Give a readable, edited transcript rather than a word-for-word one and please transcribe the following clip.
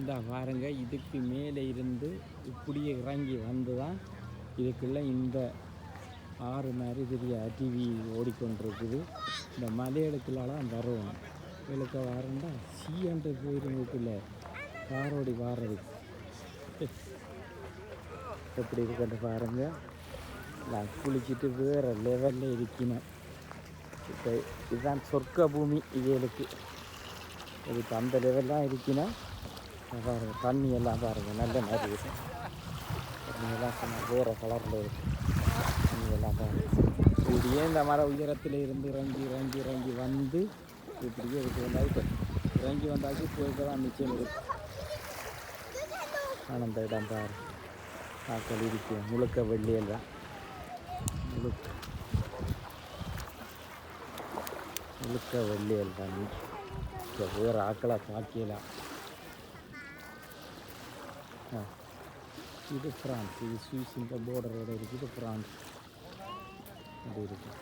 இந்த பாருங்க, இதுக்கு மேலே இருந்து இப்படியே இறங்கி வந்து தான் இதுக்குள்ளே இந்த ஆறு மாதிரி பெரிய அருவி ஓடிக்கொண்டிருக்குது. இந்த மலையெழுக்கெல்லாம் வரணும் இழுக்க வரண்டா சீயன்று போயிருந்துக்குள்ள காரோடி வாரதுக்கு எப்படி இருக்குன்னு பாருங்க. நான் குளிச்சுட்டு வேறு லெவலில் இருக்கணும். இப்போ இதுதான் சொர்க்க பூமி இவளுக்கு. இதுக்கு அந்த லெவல்லாம் இருக்கணும். பாருங்க, தண்ணி எல்லாம் பாருங்கள் நல்ல மாதிரி இருக்கும். தண்ணியெல்லாம் சொன்னால் வேறு கலரில் இருக்கும். தண்ணியெல்லாம் பாருங்கள். இப்படியே இந்த மலை உயரத்தில் இருந்து இறங்கி இறங்கி இறங்கி வந்து இப்படியே இருக்கு வந்தாச்சு. இறங்கி வந்தாச்சு போய்க்க தான் நிச்சயம் இருக்கு. ஆனால் அந்த இடம் பாரு ஆக்கள் இருக்கும். முழுக்க வெள்ளியல் தான். முழுக்க வெள்ளியல் தான். இப்போ வேறு ஆக்களை பார்க்கலாம். இது ஃப்ரான்ஸ். இது சுவிஸ். இந்த போர்டரோடு இருக்குது. ஃப்ரான்ஸ் அப்படி இருக்குது.